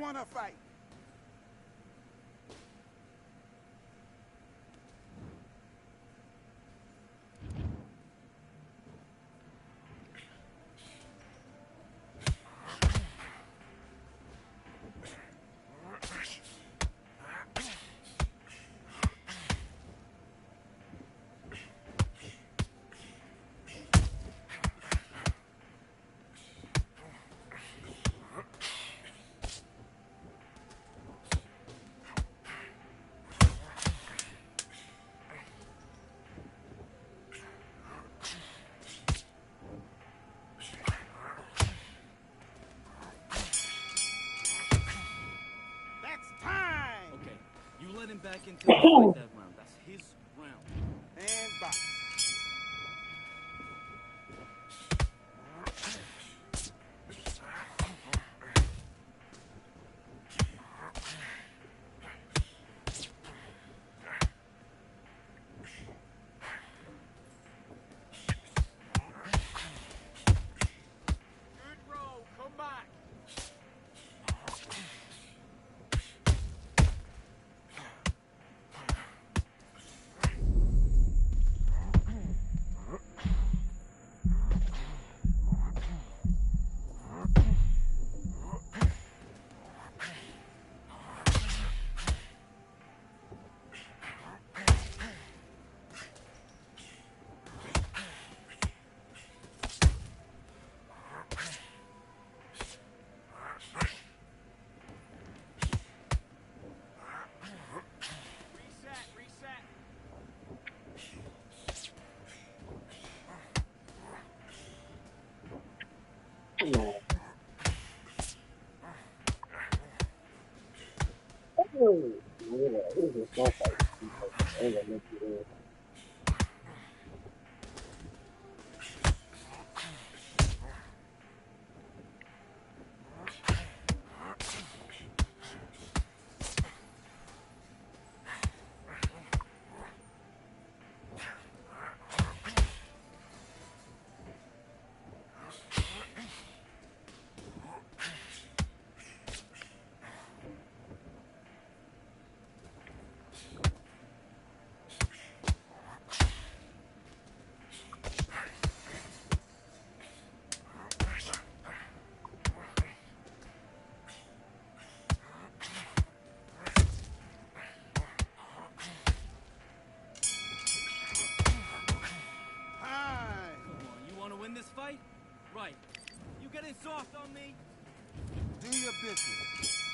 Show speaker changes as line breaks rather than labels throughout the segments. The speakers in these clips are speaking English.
wanna fight?
Let him back into the fight that round. That's his round.
And box.
Good roll. Come back.
Fight? Right. You getting soft on me?
Do your business.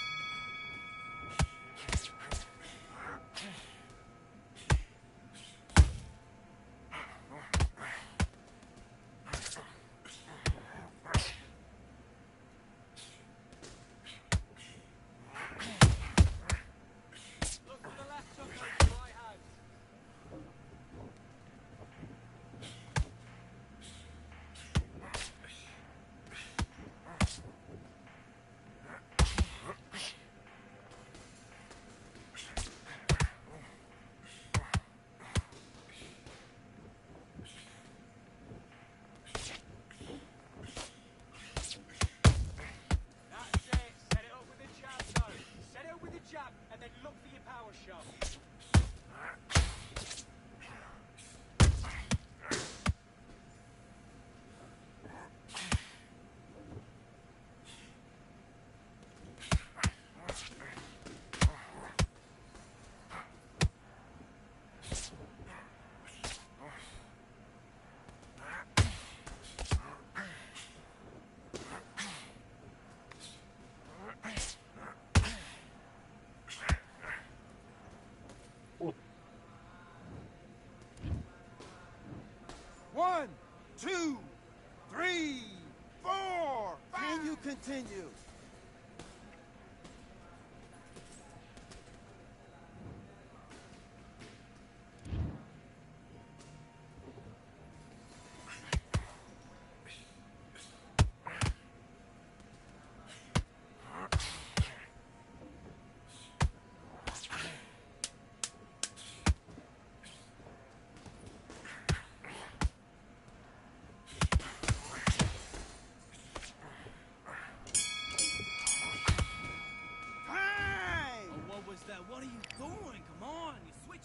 Look to the left, Tucker. Right hand. And then look for your power shot.
One, two, three, four. Can you continue?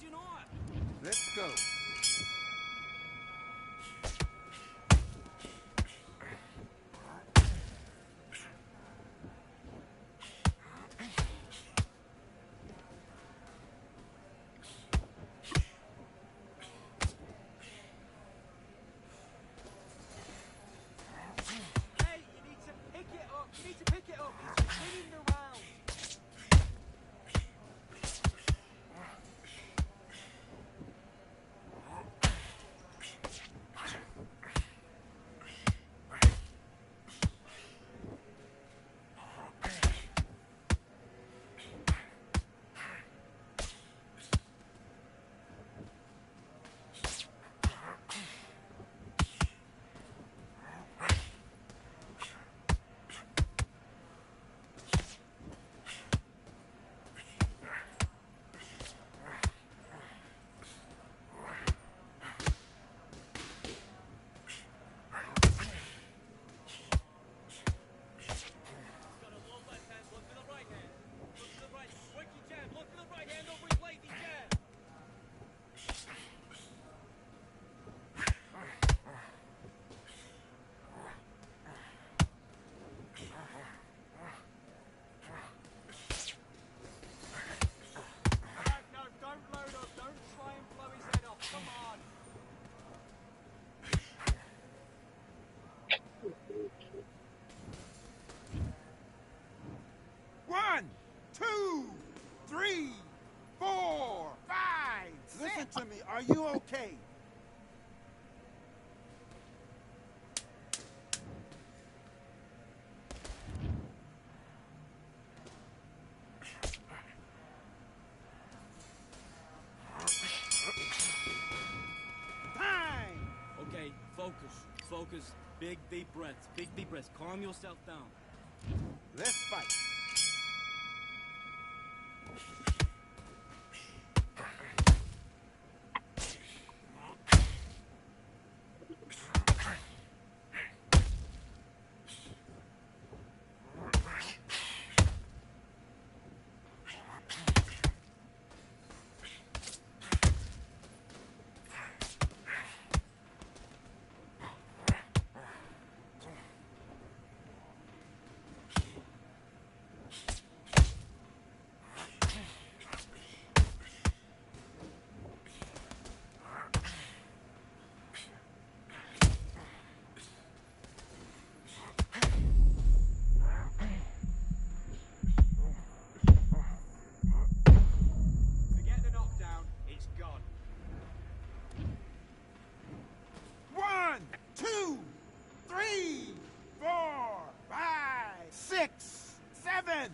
did you not?
Let's go.
Hey, you need to pick it up. You need to pick it up. It's spinning around. Got a low left hand. Look to the right hand. Look to the right. Work your jab. Look to the right hand over his lazy jab. No, don't load up. Don't try and blow his head off. Come on.
One, two, three, four, five. Listen to me. Are you okay? Time.
Okay, focus. Focus. Big deep breaths. Big deep breaths. Calm yourself down.
Let's fight.
Forget the knockdown. It's gone.
One, two, three, four, five, six, seven,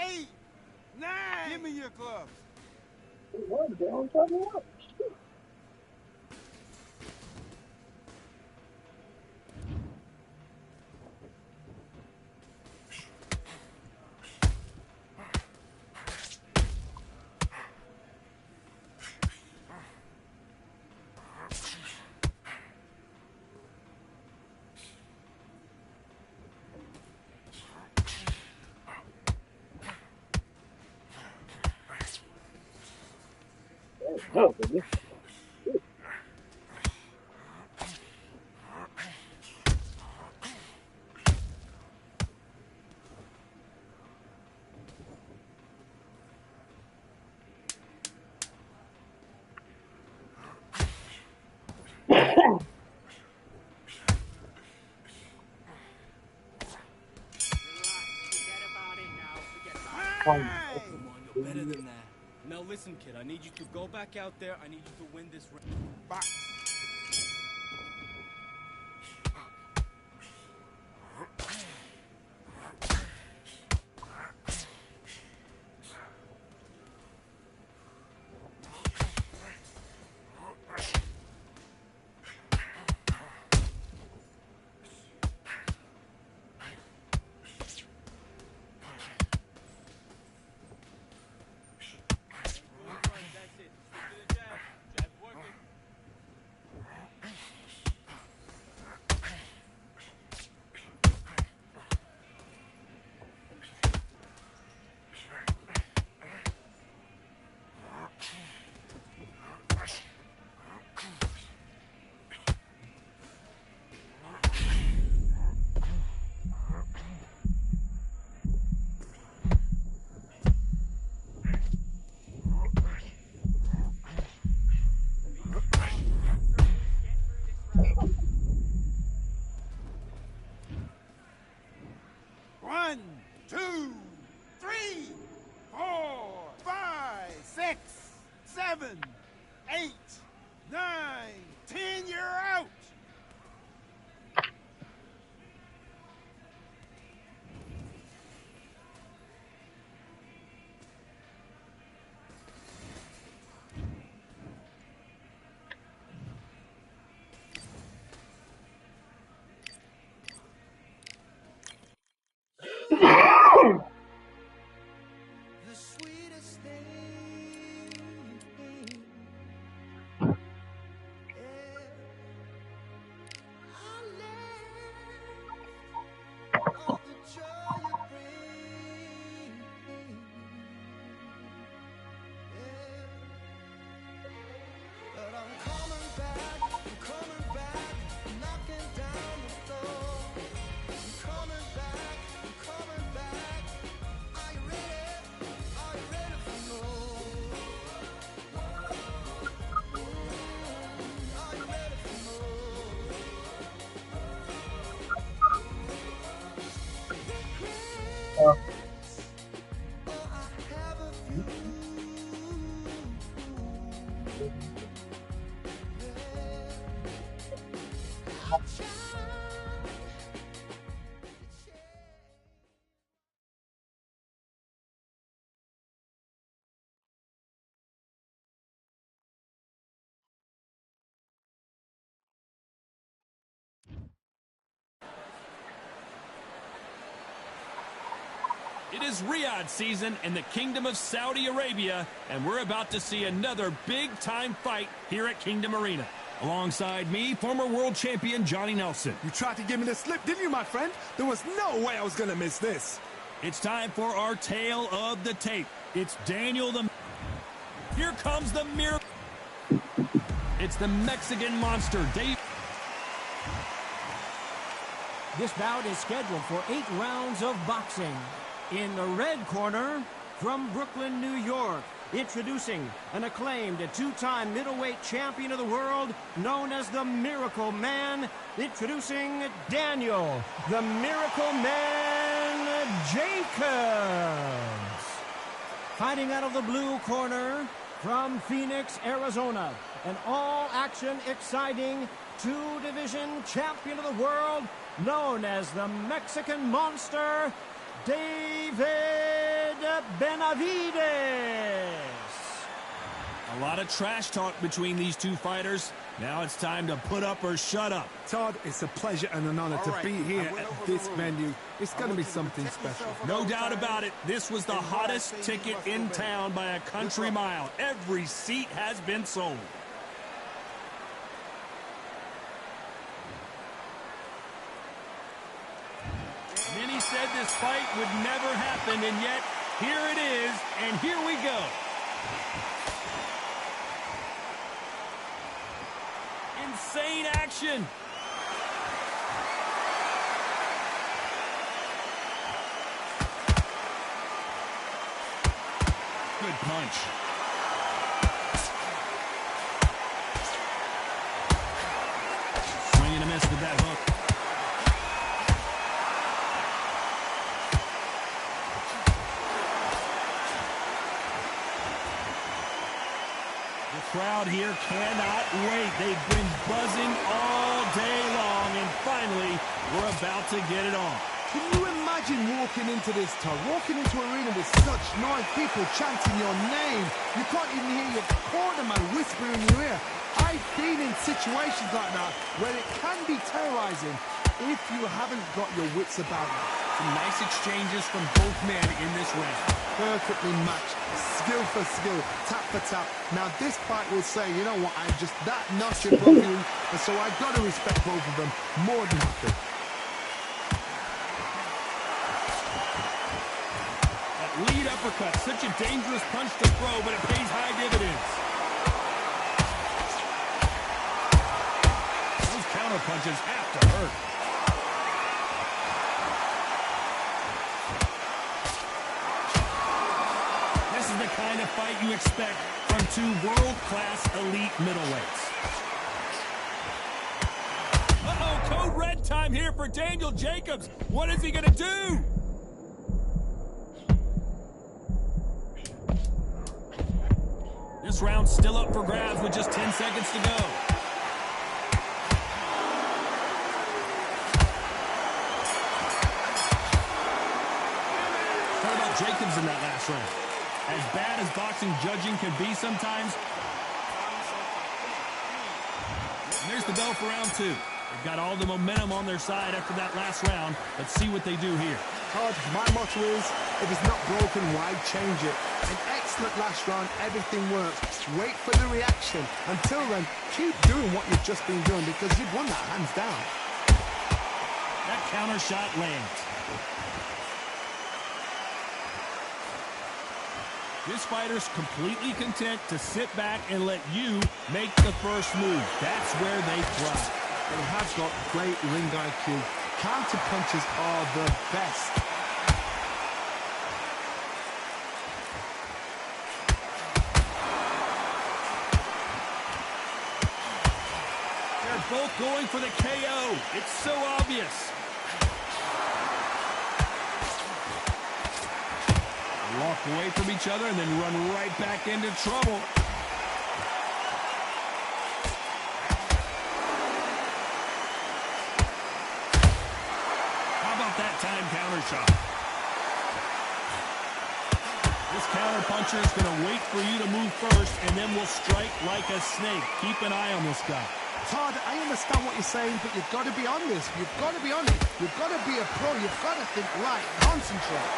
eight, nine. Give me your gloves.
What the hell talking about? No, baby.
Forget about it now. Forget about it.
Time.
Come on, you're better than that. Now listen, kid. I need you to go back out there. I need you to win this round.
Box.
Right, that's it. Stick to the jab. Jab's working.
7, 8, 9, 10, you're out!
The sweetest thing, yeah. I live all the joy you bring, yeah. But I'm coming back, knocking down the door. I'm coming back. Are you ready? Are you ready for more? Are you ready for more? Regrets, oh, I have a few. Yeah. I've tried.
It is Riyadh season in the Kingdom of Saudi Arabia, and we're about to see another big-time fight here at Kingdom Arena. Alongside me, former world champion Johnny Nelson.
You tried to give me the slip, didn't you, my friend? There was no way I was going to miss this.
It's time for our tale of the tape. It's Daniel the... Here comes the miracle. It's the Mexican monster, Dave.
This bout is scheduled for 8 rounds of boxing. In the red corner, from Brooklyn, New York, introducing an acclaimed 2-time middleweight champion of the world known as the Miracle Man, introducing Daniel, the Miracle Man Jacobs. Fighting out of the blue corner, from Phoenix, Arizona, an all-action, exciting 2-division champion of the world known as the Mexican Monster, David Benavidez.
A lot of trash talk between these two fighters. Now it's time to put up or shut up.
Todd, it's a pleasure and an honor to be here at this venue. It's going to be something special.
No doubt about it. This was the hottest ticket in town by a country mile. Every seat has been sold. Many said this fight would never happen, and yet here it is, and here we go. Insane action. Good punch. Swing and a miss with that hook. Crowd here cannot wait. They've been buzzing all day long, and finally, we're about to get it on.
Can you imagine walking into this, Todd? Walking into an arena with such noise, people chanting your name. You can't even hear your cornerman whispering in your ear. I've been in situations like that where it can be terrorizing if you haven't got your wits about you.
Some nice exchanges from both men in this round.
Perfectly matched, skill for skill, tap for tap. Now this fight will say, you know what, I'm just that notch above you, and so I've got to respect both of them more than happy.
That lead uppercut, such a dangerous punch to throw, but it pays high dividends. Those counter punches have to hurt. This is the kind of fight you expect from two world-class elite middleweights. Uh-oh, code red time here for Daniel Jacobs. What is he going to do? This This round's still up for grabs with just 10 seconds to go. What about Jacobs in that last round? As bad as boxing judging can be sometimes, there's the bell for round 2. They've got all the momentum on their side after that last round. Let's see what they do here.
Todd, my motto is, if it's not broken, why change it? An excellent last round, everything works. Wait for the reaction. Until then, keep doing what you've just been doing because you've won that hands down.
That counter shot lands. This fighter's completely content to sit back and let you make the first move. That's where they thrive.
They have got great ring IQ. Counter punches are the best.
They're both going for the KO. It's so obvious. Walk away from each other and then run right back into trouble. How about that time counter shot? This counter puncher is going to wait for you to move first and then will strike like a snake. Keep an eye on this guy.
Todd, I understand what you're saying, but you've got to be on this. You've got to be on it. You've got to be a pro. You've got to think right. Concentrate.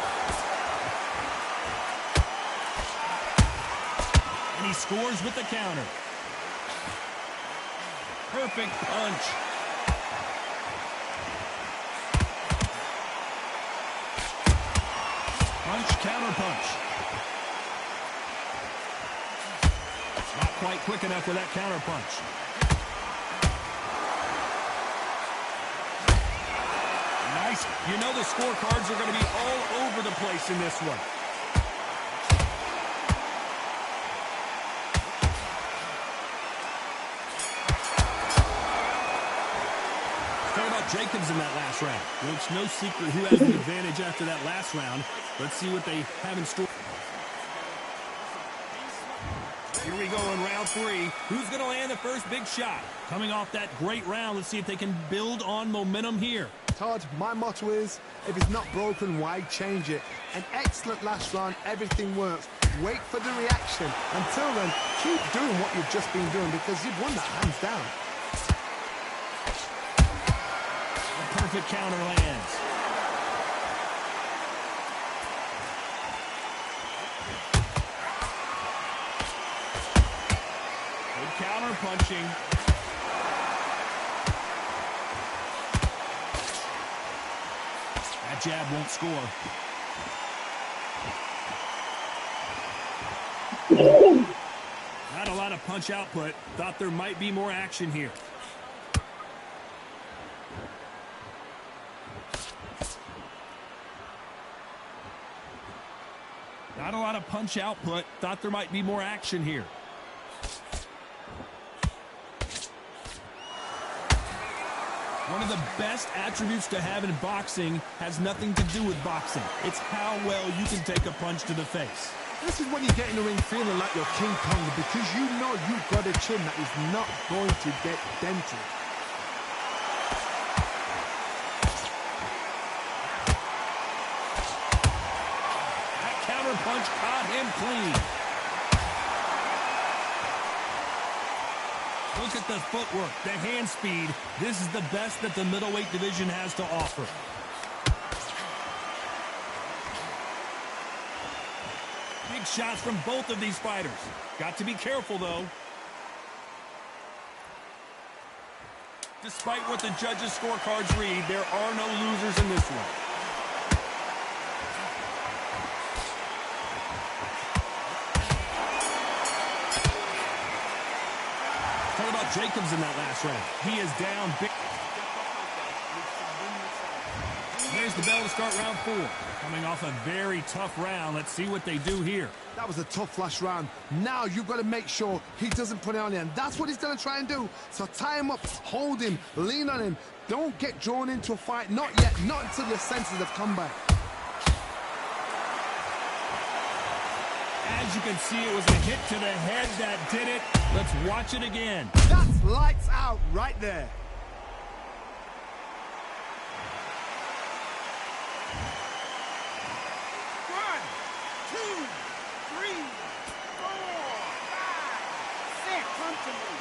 And he scores with the counter. Perfect punch. Punch, counter punch. Not quite quick enough with that counter punch. Nice. You know the scorecards are going to be all over the place in this one. Jacobs in that last round. Well, it's no secret who has the advantage after that last round. Let's see what they have in store. Here we go in round 3. Who's going to land the first big shot? Coming off that great round, let's see if they can build on momentum here.
Todd, my motto is, if it's not broken, why change it? An excellent last round, everything works. Wait for the reaction. Until then, keep doing what you've just been doing because you've won that hands down.
Perfect counter lands. Good counter punching. That jab won't score. Not a lot of punch output. Thought there might be more action here. Not a lot of punch output. Thought there might be more action here. One of the best attributes to have in boxing has nothing to do with boxing. It's how well you can take a punch to the face.
This is when you get in the ring feeling like you're King Kong because you know you've got a chin that is not going to get dented.
Punch caught him clean. Look at the footwork, the hand speed. This is the best that the middleweight division has to offer. Big shots from both of these fighters. Got to be careful, though. Despite what the judges' scorecards read, there are no losers in this one. Jacobs in that last round. He is down big. There's the bell to start round 4. Coming off a very tough round. Let's see what they do here.
That was a tough last round. Now you've got to make sure he doesn't put it on you. And that's what he's going to try and do. So tie him up, hold him, lean on him. Don't get drawn into a fight. Not yet. Not until your senses have come back.
As you can see, it was a hit to the head that did it. Let's watch it again.
That's lights out right there.
One, two, three, four, five, six. Come to me.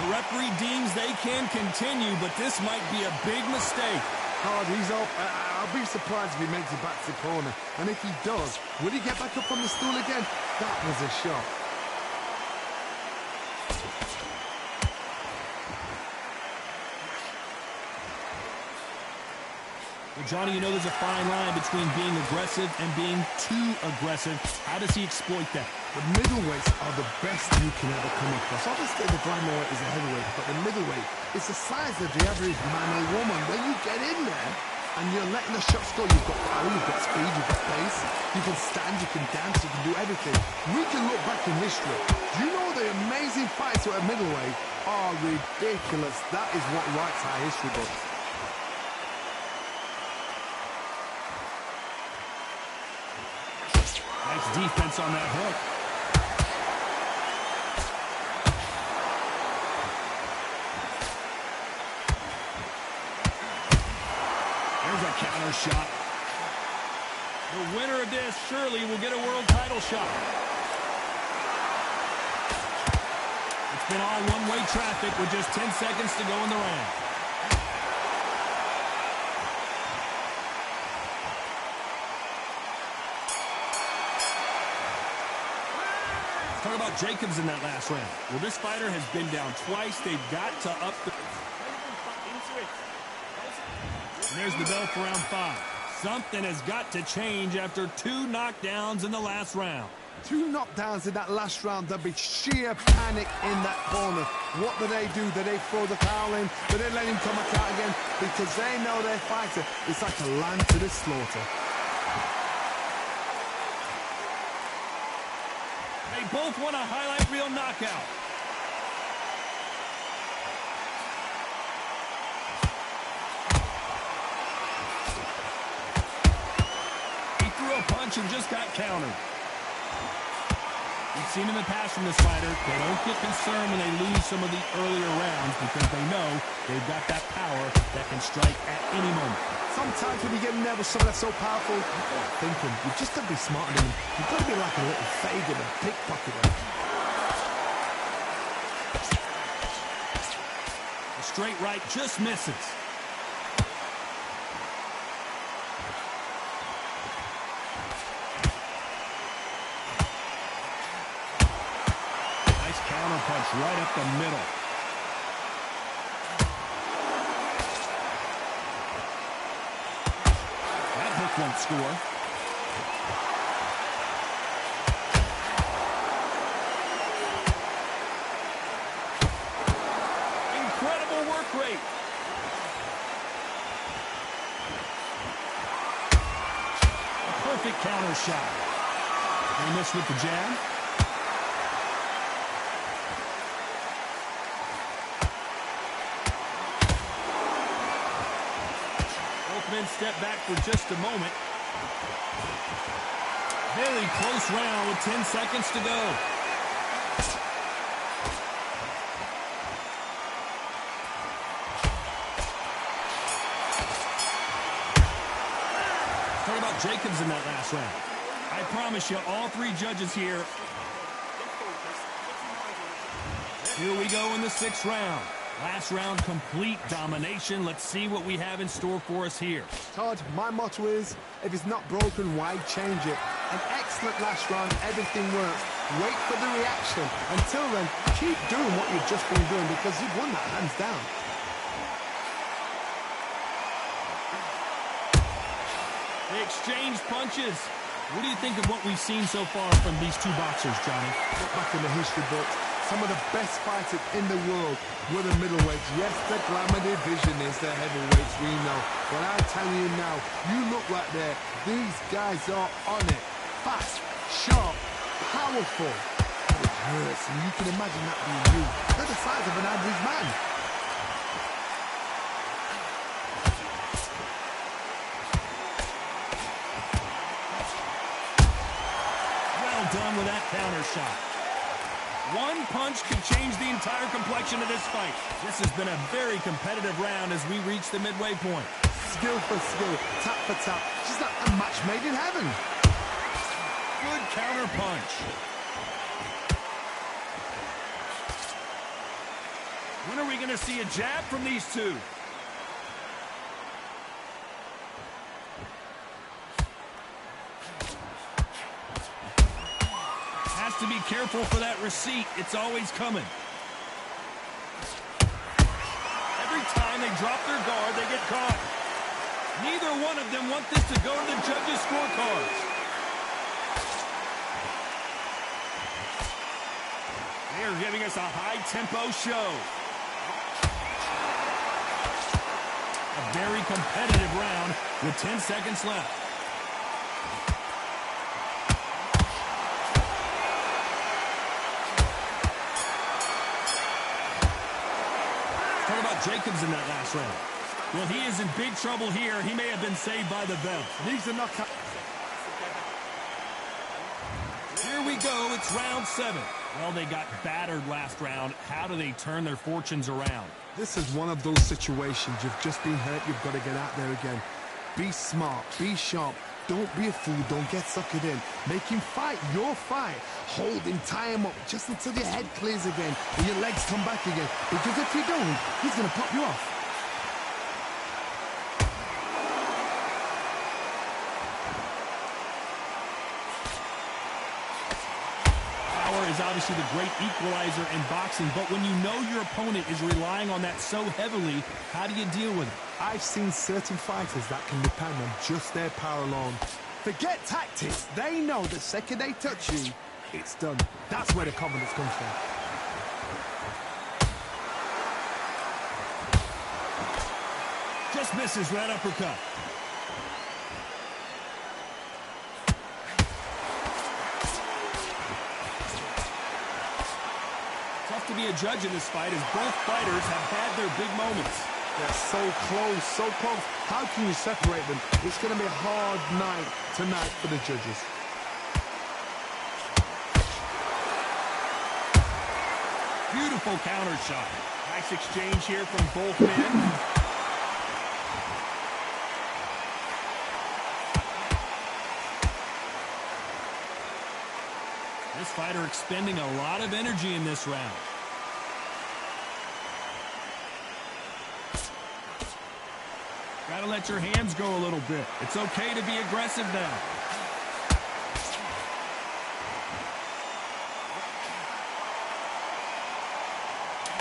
The referee deems they can continue, but this might be a big mistake.
Hard, he's up. I'll be surprised if he makes it back to the corner. And if he does, will he get back up on the stool again? That was a shot.
Well, Johnny, you know there's a fine line between being aggressive and being too aggressive. How does he exploit that?
The middleweights are the best you can ever come across. Obviously, the flyweight is a heavyweight, but the middleweight is the size of the average man or woman. When you get in there and you're letting the shots go, you've got power, you've got speed, you've got pace, you can stand, you can dance, you can do everything. We can look back in history. Do you know the amazing fights at a middleweight are ridiculous? That is what writes our history books.
Nice defense on that hook. There's a counter shot. The winner of this surely will get a world title shot. It's been all one-way traffic with just 10 seconds to go in the round. Talk about Jacobs in that last round. Well, this fighter has been down twice. They've got to up the... And there's the bell for round 5. Something has got to change after 2 knockdowns in the last round.
2 knockdowns in that last round. There'll be sheer panic in that corner. What do? Do they throw the towel in? Do they let him come back out again? Because they know their fighter is like a lamb to the slaughter.
They both want a highlight reel knockout. He threw a punch and just got countered. We've seen in the past from this fighter, they don't get concerned when they lose some of the earlier rounds because they know they've got that power that can strike at any moment.
Sometimes when you get nervous, someone that's so powerful, thinking, you've just got to be smarter than him. You've got to be like a little faggot and pickpocketer.
The straight right just misses. Nice counter punch right up the middle. Won't score. Incredible work rate. A perfect counter shot. They missed with the jab. Men step back for just a moment. Very close round with 10 seconds to go. Talk about Jacobs in that last round. I promise you, all 3 judges here. Here we go in the 6th round. Last round, complete domination. Let's see what we have in store for us here.
Todd, my motto is, if it's not broken, why change it? An excellent last round, everything works. Wait for the reaction. Until then, keep doing what you've just been doing because you've won that hands down.
They exchanged punches. What do you think of what we've seen so far from these 2 boxers, Johnny?
Look back in the history books. Some of the best fighters in the world were the middleweights. Yes, the glamour division is the heavyweights, we know. But I'm telling you now, you look right there. These guys are on it. Fast, sharp, powerful. It hurts, and you can imagine that being you. They're the size of an average man.
down with that counter shot. One punch could change the entire complexion of this fight. This has been a very competitive round as we reach the midway point.
Skill for skill, tap for tap. She's like a match made in heaven.
Good counter punch. When are we going to see a jab from these two? Has to be careful for that receipt. It's always coming. Every time they drop their guard, they get caught. Neither one of them want this to go to the judges' scorecards. They are giving us a high-tempo show. A very competitive round with 10 seconds left. Talk about Jacobs in that last round. Well, he is in big trouble here. He may have been saved by the bell.
Needs a knockout.
Here we go. It's round 7. Well, they got battered last round. How do they turn their fortunes around?
This is one of those situations. You've just been hurt. You've got to get out there again. Be smart. Be sharp. Don't be a fool. Don't get suckered in. Make him fight your fight. Hold him, tie him up just until your head clears again and your legs come back again. Because if you don't, he's going to pop you off.
Power is obviously the great equalizer in boxing, but when you know your opponent is relying on that so heavily, how do you deal with it?
I've seen certain fighters that can depend on just their power alone. Forget tactics. They know the second they touch you, it's done. That's where the confidence comes from.
Just misses right uppercut. Tough to be a judge in this fight as both fighters have had their big moments.
They're so close, so close. How can you separate them? It's going to be a hard night tonight for the judges.
Beautiful counter shot. Nice exchange here from both men. This fighter expending a lot of energy in this round. Gotta let your hands go a little bit. It's okay to be aggressive now.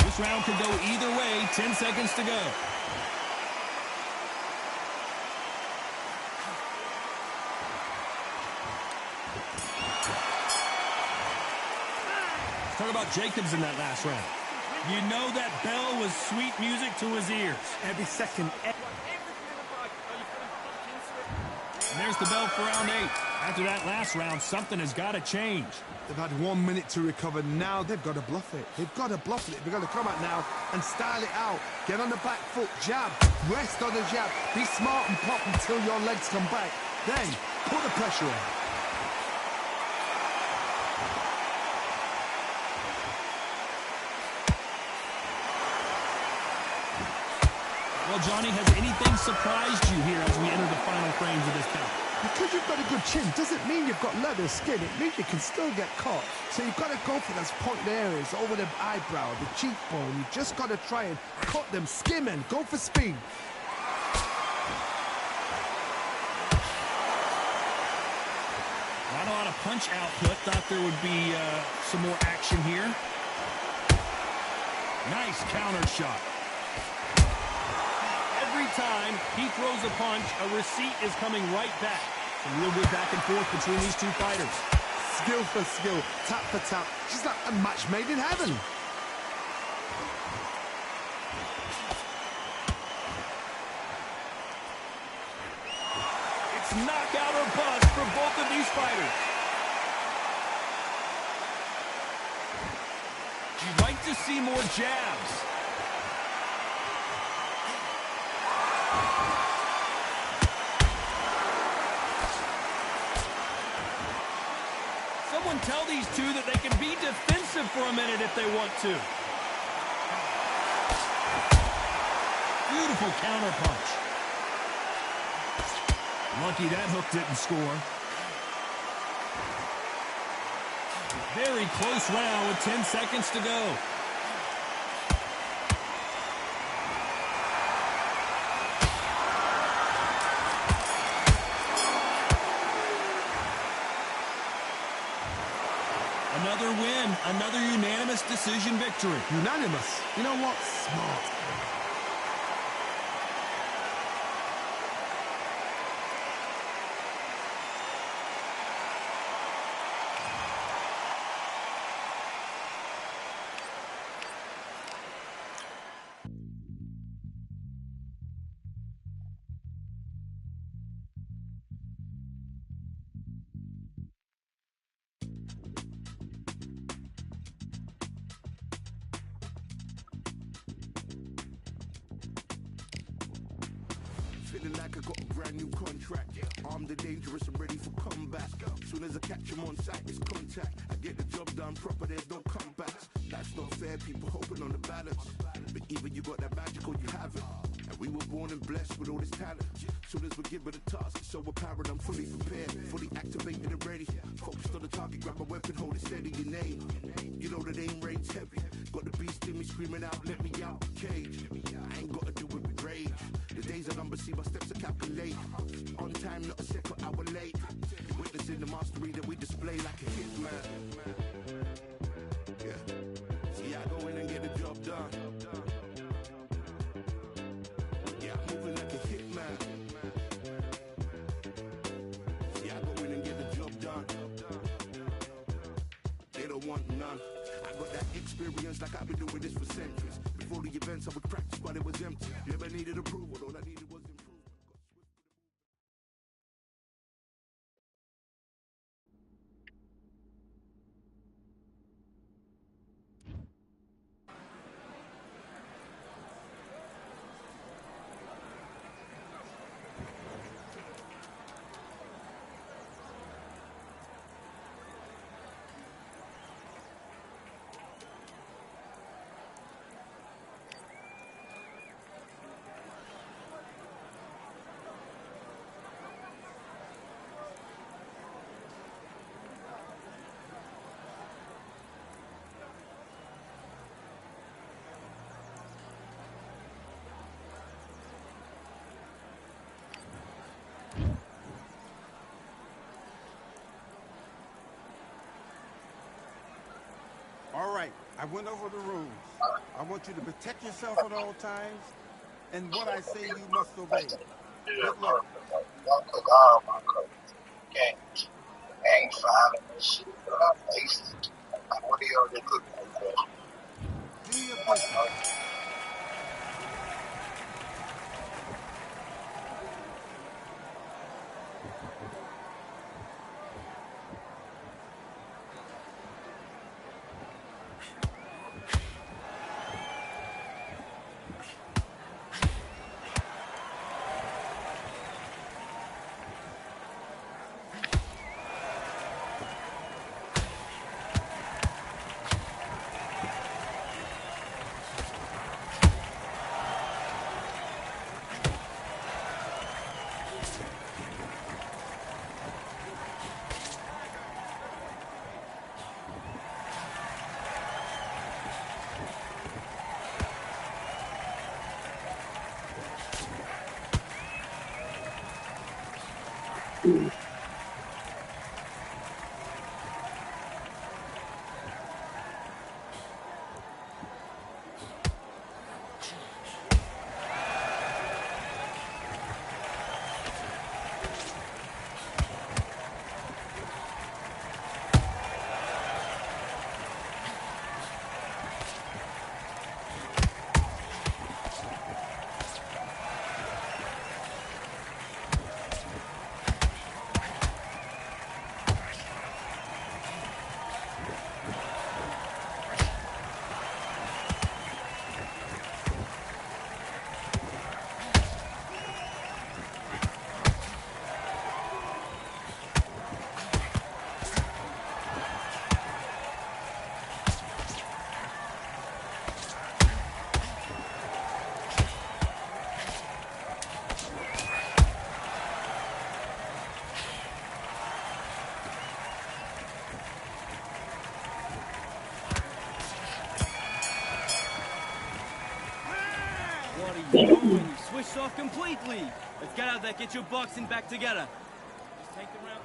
This round could go either way. 10 seconds to go. Talk about Jacobs in that last round. You know that bell was sweet music to his ears.
Every second.
And there's the bell for round 8. After that last round, something has got to change.
They've had 1 minute to recover. Now they've got to bluff it. They've got to bluff it. They've got to come out now and style it out. Get on the back foot, jab, rest on the jab. Be smart and pop until your legs come back. Then put the pressure on.
Well, Johnny, has anything surprised you here as we enter the final frames of this bout?
Because you've got a good chin doesn't mean you've got leather skin. It means you can still get caught. So you've got to go for those pointed areas over the eyebrow, the cheekbone. You've just got to try and cut them, skim and go for speed.
Not a lot of punch output. Thought there would be some more action here. Nice counter shot. Every time he throws a punch, a receipt is coming right back. Some real good back and forth between these two fighters.
Skill for skill, tap for tap. She's like a match made in heaven.
It's knockout or bust for both of these fighters. You'd like to see more jabs. Someone tell these two that they can be defensive for a minute if they want to. Beautiful counter punch. Lucky that hook didn't score. Very close round with 10 seconds to go. Another win, another unanimous decision victory.
Unanimous. You know what? Smart.
Feeling like I got a brand new contract. Armed and dangerous and ready for comeback. Soon as I catch him on sight, it's contact. I get the job done proper, there's no comebacks. That's not fair, people hoping on the balance. But either you got that magic or you haven't. And we were born and blessed with all this talent. Soon as we're given a task, it's so apparent I'm fully prepared, fully activated and ready. Focused on the target, grab my weapon, hold it steady, your name. You know the name reigns heavy. Got the beast in me screaming out, let me out the cage. I ain't got to do it with rage. The days are numbered, see my steps are calculate. On time, not a second hour late. Witnessing the mastery that we display like a hitman. Yeah. See, I go in and get the job done. Yeah, I'm moving like a hitman. See, I go in and get the job done. They don't want none. I got that experience like I've been doing this for centuries. Before the events I would practice, but it was empty. Never needed approval, all I needed was improvement.
All right, I went over the rules. I want you to protect yourself at all times, and what I say you must obey. Good luck.
Ain't finding this shit, but I'm tasting. What are you cooking for?
Do your business.
off completely. Let's get out there, get your boxing back together. Just take the round.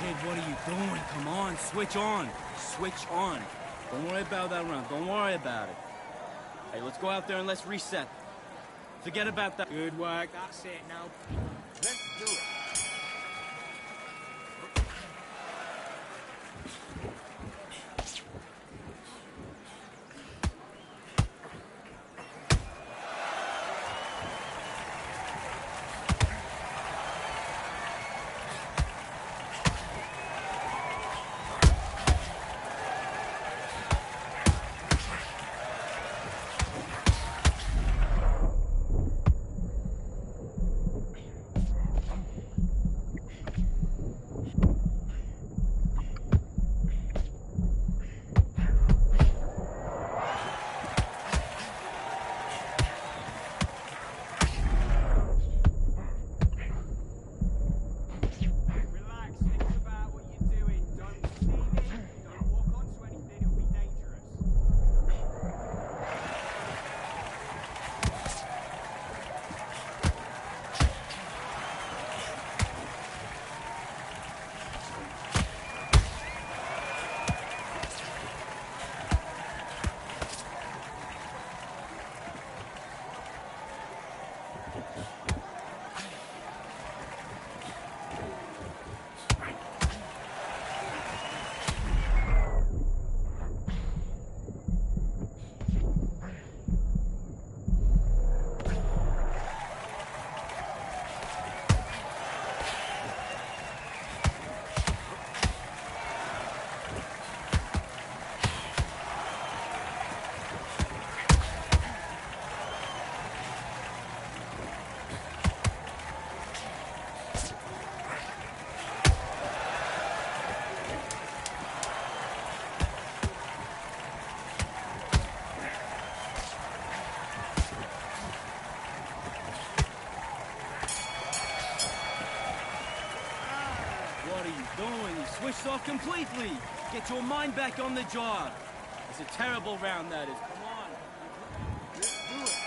Kid, what are you doing? Come on, switch on. Switch on. Don't worry about that round. Don't worry about it. Hey, let's go out there and let's reset. Forget about that.
Good work. That's it now.
Let's do it.
What are you doing? You switched off completely. Get your mind back on the job. It's a terrible round, that is. Come on. Let's do it.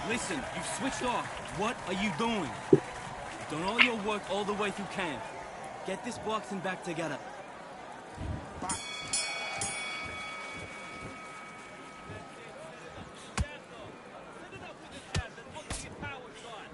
Listen, you've switched off. What are you doing? You've done all your work all the way through camp. Get this boxing back together.
Set it up with the jabs and look for your power shot.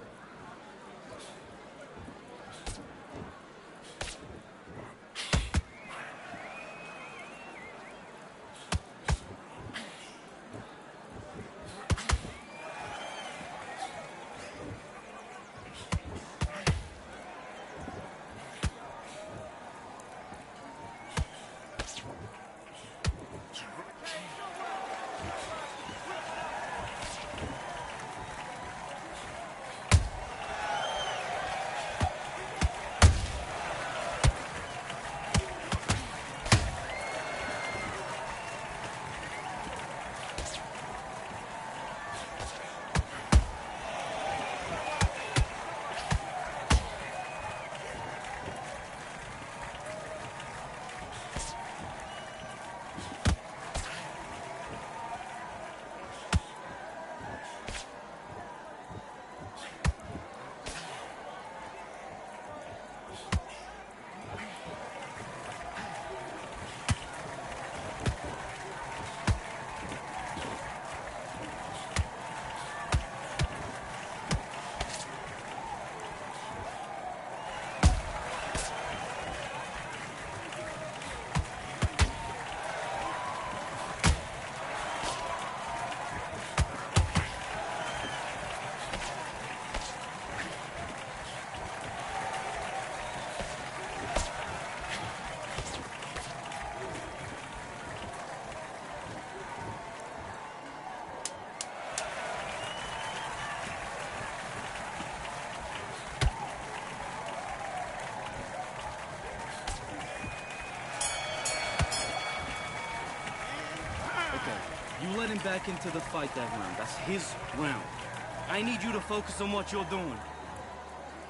You let him back into the fight that round. That's his round. I need you to focus on what you're doing.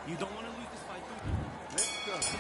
You don't want to lose this fight, do you?
Let's go.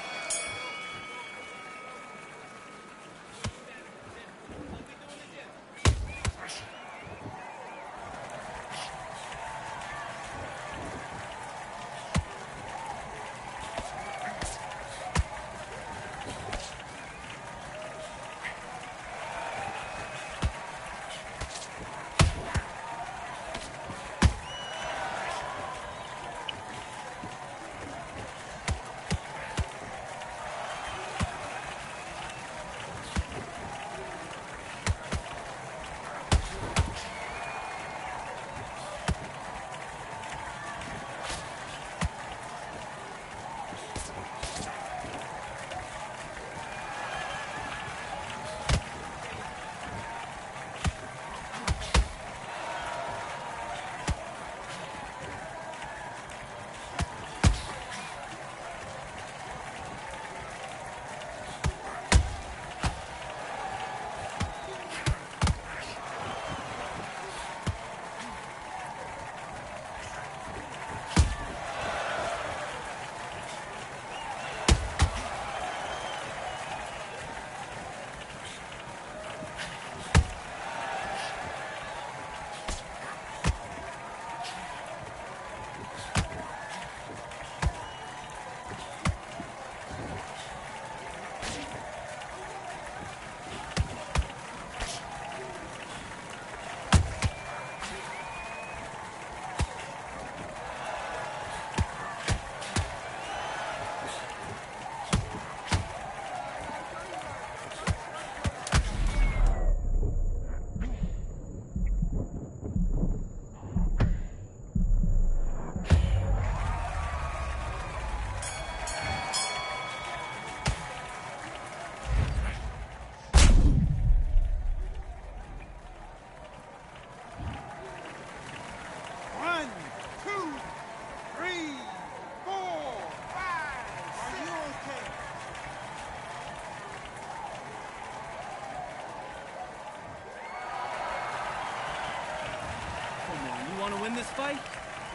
wanna win this fight?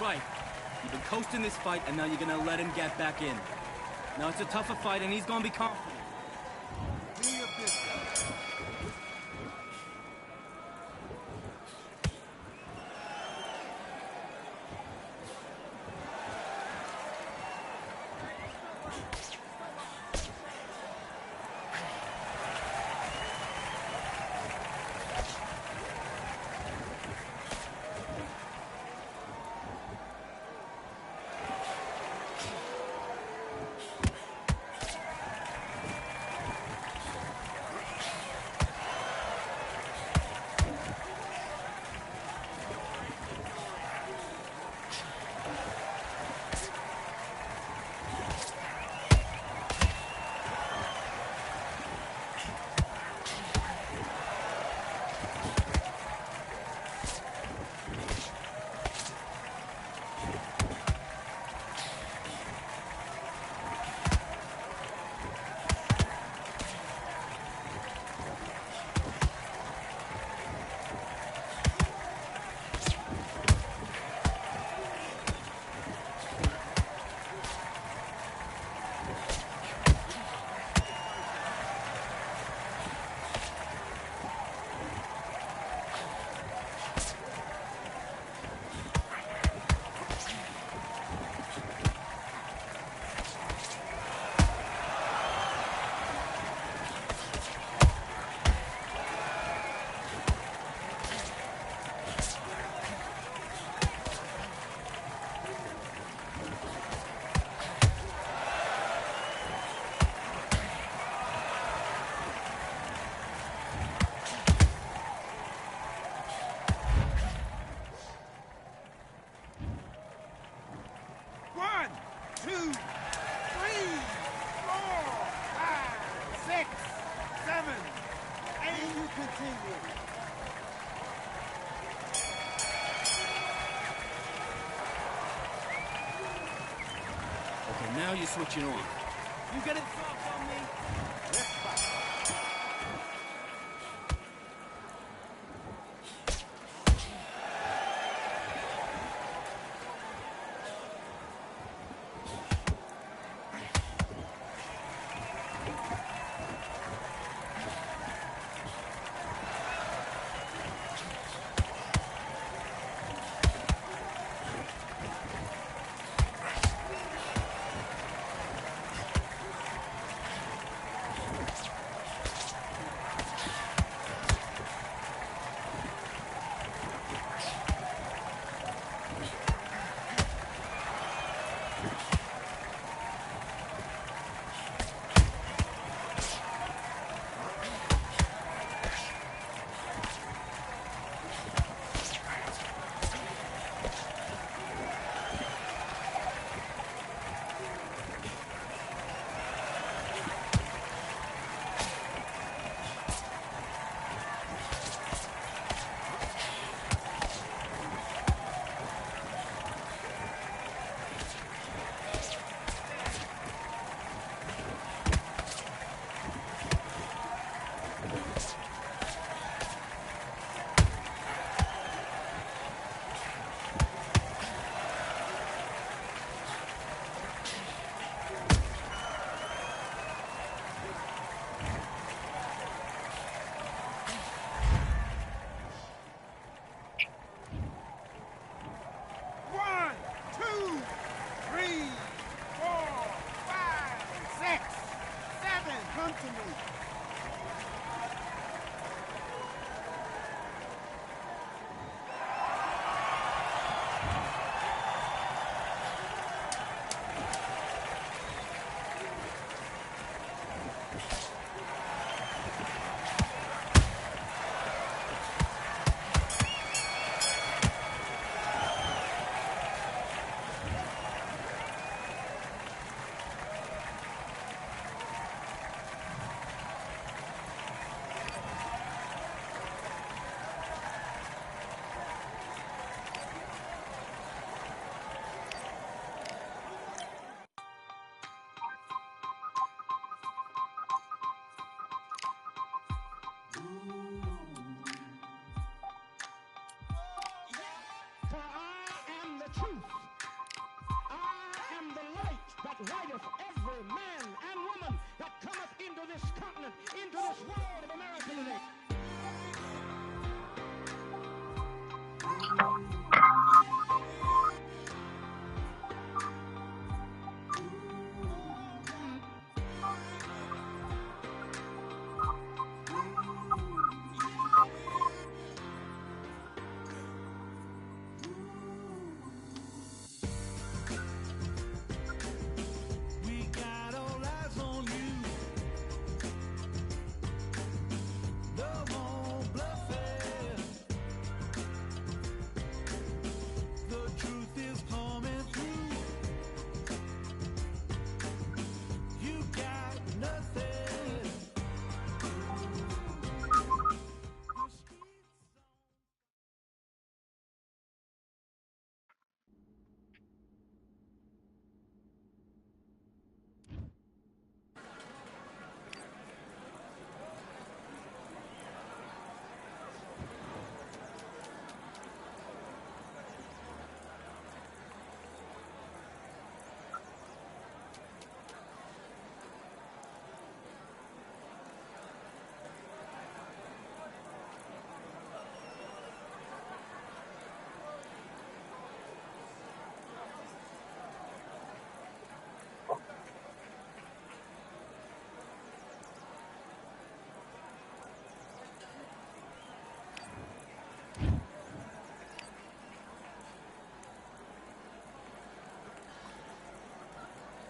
Right. You've been coasting this fight, and now you're gonna let him get back in. Now it's a tougher fight, and he's gonna be confident.
Do your business. One, two, 3, 4, 5, 6, 7, 8. You continue.
Okay, now you're switching on. You get it soft on me?
Let's fight.
We got all eyes on you. No more bluffing. The truth is coming through. You got nothing.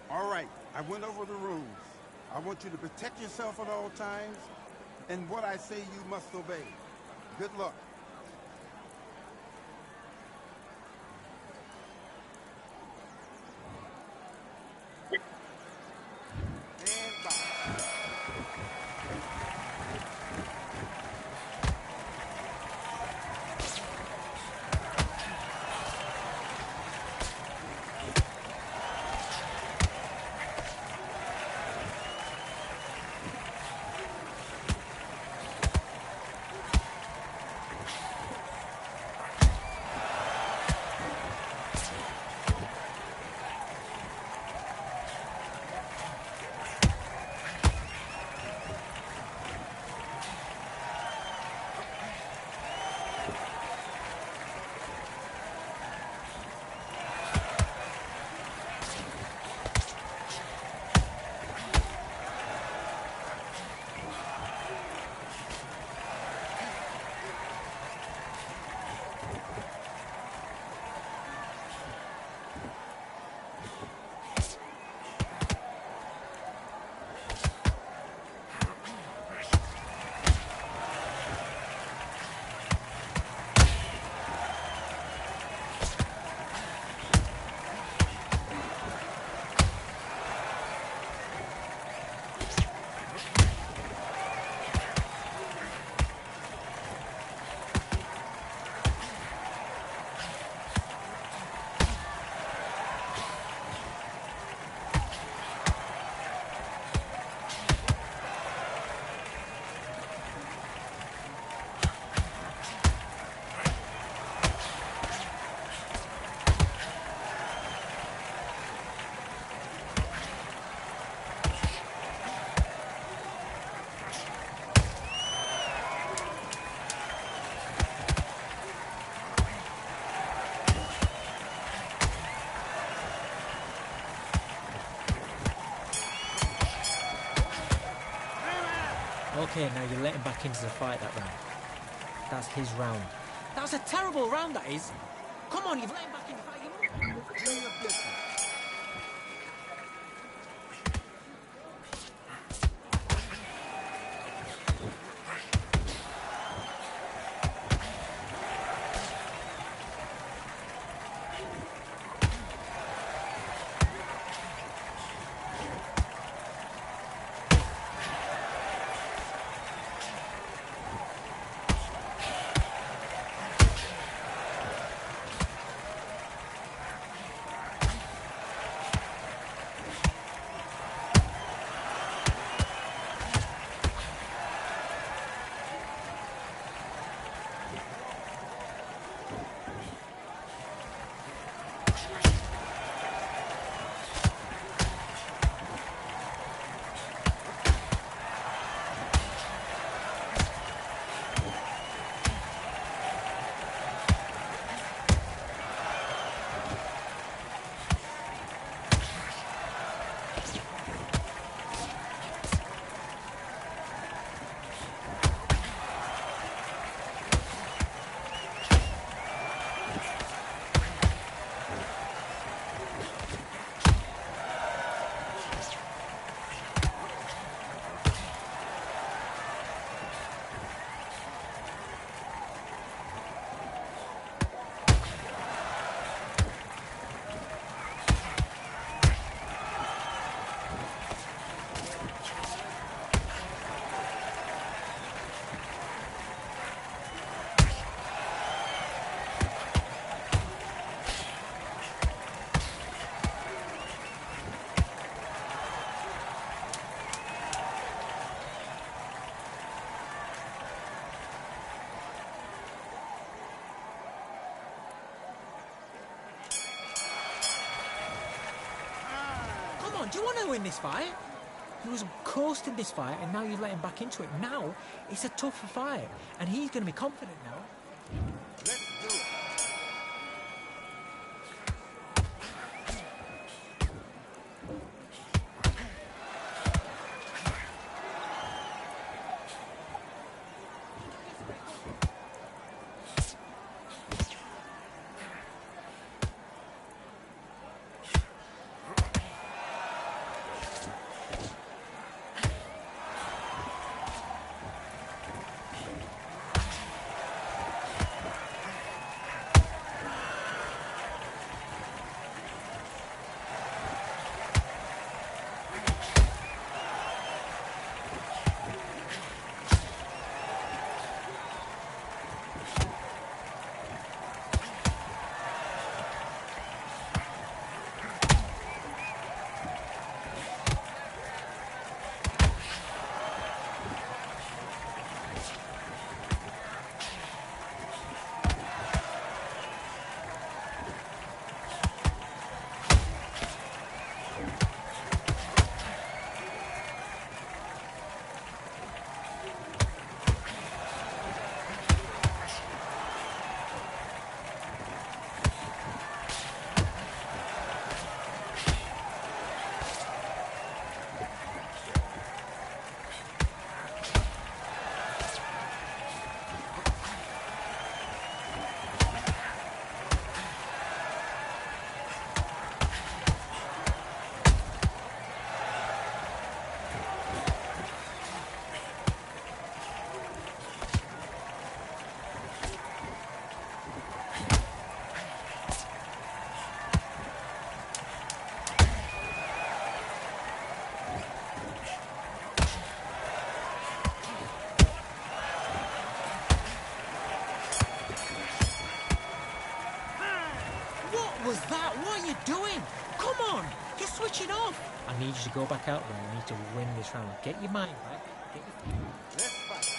All right, I went over the rules. I want you to protect yourself at all times, and what I say you must obey. Good luck. And box.
Okay, now you let him back into the fight that round. That's his round. That was a terrible round, that is. Come on, you've let him back in the fight.
Do your business.
on, do you want to win this fight? He was coasting this fight, and now you let him back into it. Now, it's a tougher fight, and he's going to be confident now.
Let's do it.
What was that? What are you doing? Come on, you're switching off. I need you to go back out there. I need to win this round. Get your mind back. Get your...
Let's fight.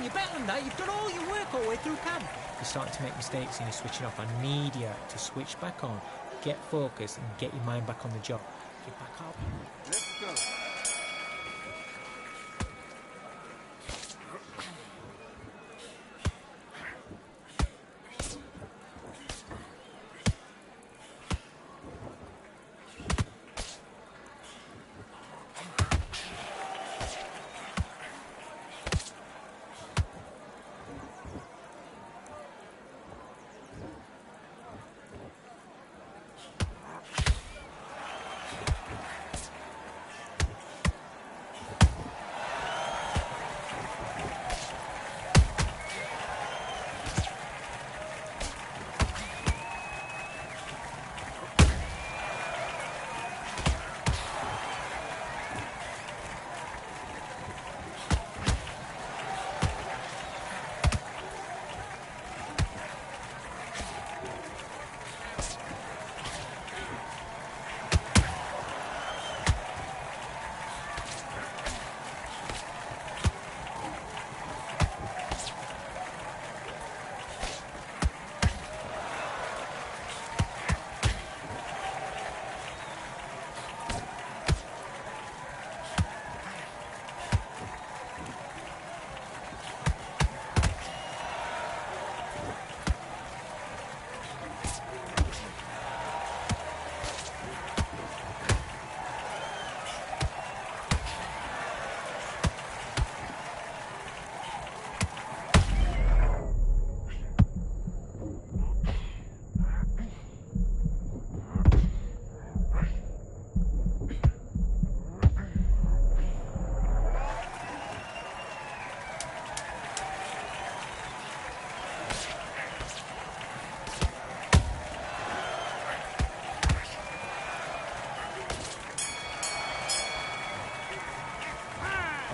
You're better than that. You've done all your work all the way through camp. You're starting to make mistakes and you're switching off. I need you to switch back on, get focused, and get your mind back on the job. Get back up.
Let's go.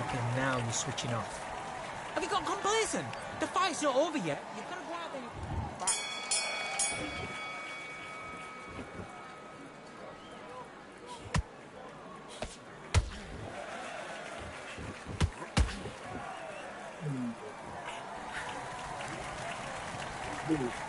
Okay, now you're switching off. Have you got complacent? The fight's not over yet. You've got to go out there.
Dude.